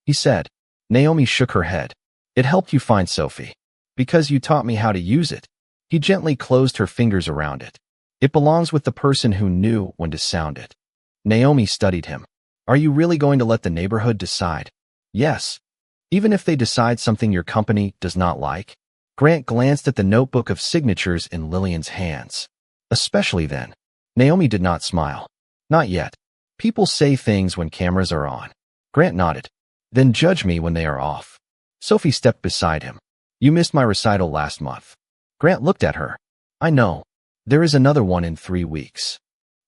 [SPEAKER 1] he said. Naomi shook her head. It helped you find Sophie. Because you taught me how to use it. He gently closed her fingers around it. It belongs with the person who knew when to sound it. Naomi studied him. Are you really going to let the neighborhood decide? Yes. Even if they decide something your company does not like? Grant glanced at the notebook of signatures in Lillian's hands. Especially then. Naomi did not smile. Not yet. People say things when cameras are on. Grant nodded. Then judge me when they are off. Sophie stepped beside him. You missed my recital last month. Grant looked at her. I know. There is another one in 3 weeks.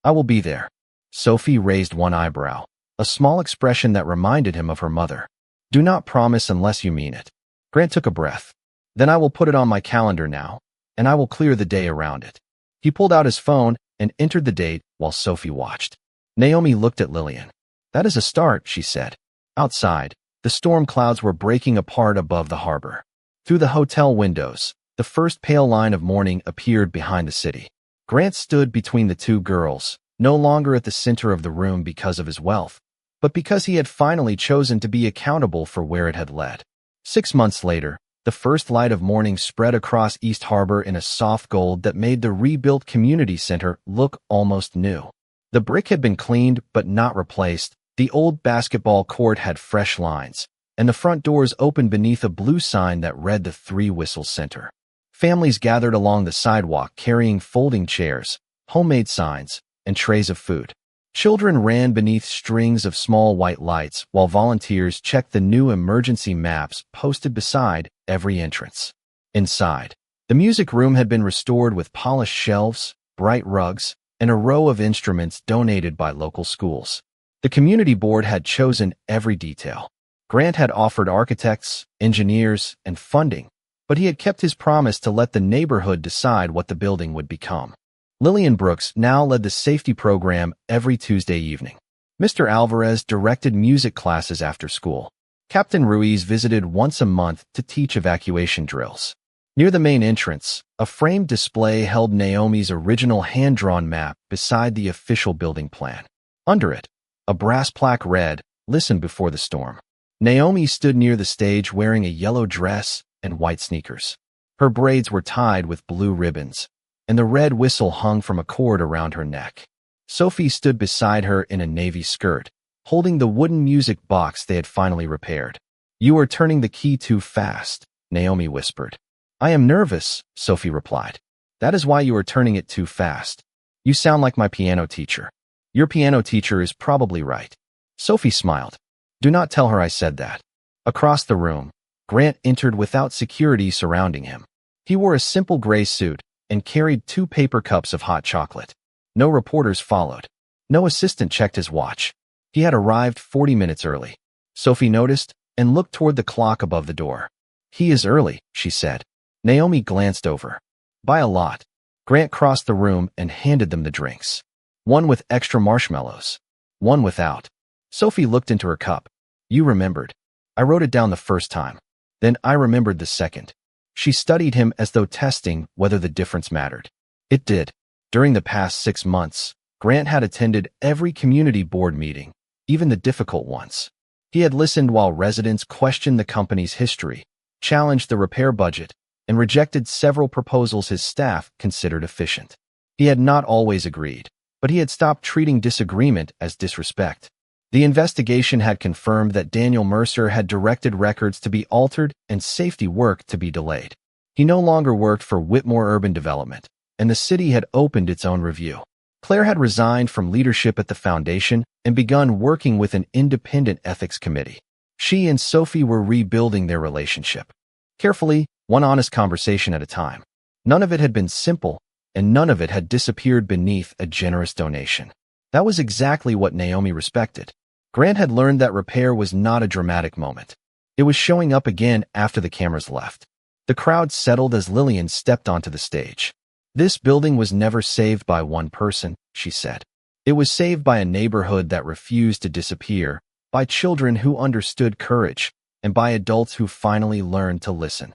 [SPEAKER 1] I will be there. Sophie raised one eyebrow, a small expression that reminded him of her mother. Do not promise unless you mean it. Grant took a breath. Then I will put it on my calendar now, and I will clear the day around it. He pulled out his phone and entered the date while Sophie watched. Naomi looked at Lillian. That is a start, she said. Outside, the storm clouds were breaking apart above the harbor. Through the hotel windows, the first pale line of morning appeared behind the city. Grant stood between the 2 girls, no longer at the center of the room because of his wealth, but because he had finally chosen to be accountable for where it had led. 6 months later, the first light of morning spread across East Harbor in a soft gold that made the rebuilt community center look almost new. The brick had been cleaned but not replaced, the old basketball court had fresh lines, and the front doors opened beneath a blue sign that read the 3 Whistles Center. Families gathered along the sidewalk carrying folding chairs, homemade signs, and trays of food. Children ran beneath strings of small white lights while volunteers checked the new emergency maps posted beside every entrance. Inside, the music room had been restored with polished shelves, bright rugs, and a row of instruments donated by local schools. The community board had chosen every detail. Grant had offered architects, engineers, and funding, but he had kept his promise to let the neighborhood decide what the building would become. Lillian Brooks now led the safety program every Tuesday evening. Mr. Alvarez directed music classes after school. Captain Ruiz visited once a month to teach evacuation drills. Near the main entrance, a framed display held Naomi's original hand-drawn map beside the official building plan. Under it, a brass plaque read, "Listen before the storm." Naomi stood near the stage wearing a yellow dress and white sneakers. Her braids were tied with blue ribbons, and the red whistle hung from a cord around her neck. Sophie stood beside her in a navy skirt, holding the wooden music box they had finally repaired. "You are turning the key too fast," Naomi whispered. "I am nervous," Sophie replied. "That is why you are turning it too fast. You sound like my piano teacher." "Your piano teacher is probably right." Sophie smiled. "Do not tell her I said that." Across the room, Grant entered without security surrounding him. He wore a simple gray suit and carried 2 paper cups of hot chocolate. No reporters followed. No assistant checked his watch. He had arrived 40 minutes early. Sophie noticed and looked toward the clock above the door. "He is early," she said. Naomi glanced over. "By a lot." Grant crossed the room and handed them the drinks. One with extra marshmallows. One without. Sophie looked into her cup. "You remembered." "I wrote it down the first time. Then I remembered the second." She studied him as though testing whether the difference mattered. It did. During the past 6 months, Grant had attended every community board meeting, even the difficult ones. He had listened while residents questioned the company's history, challenged the repair budget, and rejected several proposals his staff considered efficient. He had not always agreed, but he had stopped treating disagreement as disrespect. The investigation had confirmed that Daniel Mercer had directed records to be altered and safety work to be delayed. He no longer worked for Whitmore Urban Development, and the city had opened its own review. Claire had resigned from leadership at the foundation and begun working with an independent ethics committee. She and Sophie were rebuilding their relationship. Carefully, one honest conversation at a time. None of it had been simple, and none of it had disappeared beneath a generous donation. That was exactly what Naomi respected. Grant had learned that repair was not a dramatic moment. It was showing up again after the cameras left. The crowd settled as Lillian stepped onto the stage. This building was never saved by one person, she said. It was saved by a neighborhood that refused to disappear, by children who understood courage, and by adults who finally learned to listen.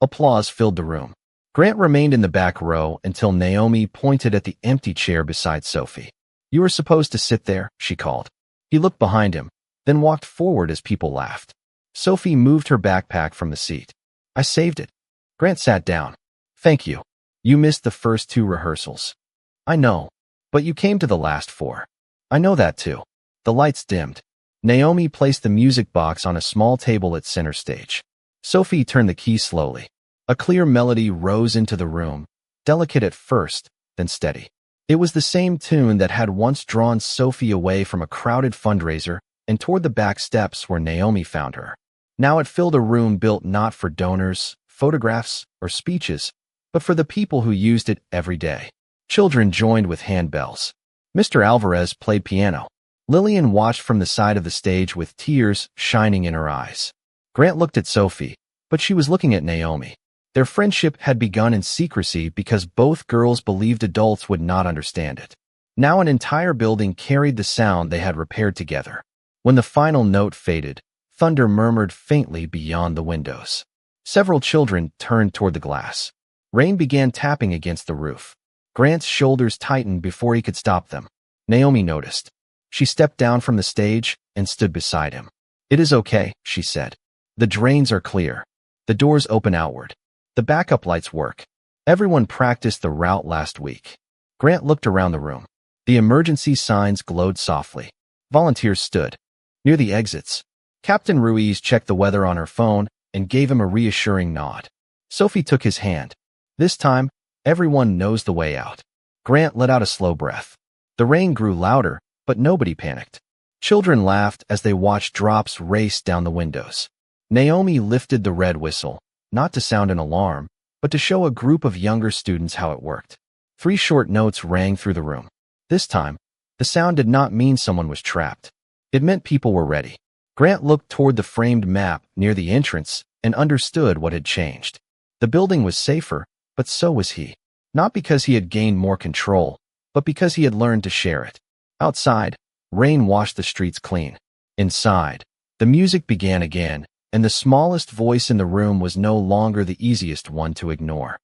[SPEAKER 1] Applause filled the room. Grant remained in the back row until Naomi pointed at the empty chair beside Sophie. "You were supposed to sit there," she called. He looked behind him, then walked forward as people laughed. Sophie moved her backpack from the seat. "I saved it." Grant sat down. "Thank you. You missed the first 2 rehearsals." "I know, but you came to the last 4. "I know that too." The lights dimmed. Naomi placed the music box on a small table at center stage. Sophie turned the key slowly. A clear melody rose into the room, delicate at first, then steady. It was the same tune that had once drawn Sophie away from a crowded fundraiser and toward the back steps where Naomi found her. Now it filled a room built not for donors, photographs, or speeches, but for the people who used it every day. Children joined with handbells. Mr. Alvarez played piano. Lillian watched from the side of the stage with tears shining in her eyes. Grant looked at Sophie, but she was looking at Naomi. Their friendship had begun in secrecy because both girls believed adults would not understand it. Now an entire building carried the sound they had repaired together. When the final note faded, thunder murmured faintly beyond the windows. Several children turned toward the glass. Rain began tapping against the roof. Grant's shoulders tightened before he could stop them. Naomi noticed. She stepped down from the stage and stood beside him. "It is okay," she said. "The drains are clear. The doors open outward. The backup lights work. Everyone practiced the route last week." Grant looked around the room. The emergency signs glowed softly. Volunteers stood. Near the exits, Captain Ruiz checked the weather on her phone and gave him a reassuring nod. Sophie took his hand. "This time, everyone knows the way out." Grant let out a slow breath. The rain grew louder, but nobody panicked. Children laughed as they watched drops race down the windows. Naomi lifted the red whistle, not to sound an alarm, but to show a group of younger students how it worked. 3 short notes rang through the room. This time, the sound did not mean someone was trapped. It meant people were ready. Grant looked toward the framed map near the entrance and understood what had changed. The building was safer, but so was he. Not because he had gained more control, but because he had learned to share it. Outside, rain washed the streets clean. Inside, the music began again, and the smallest voice in the room was no longer the easiest one to ignore.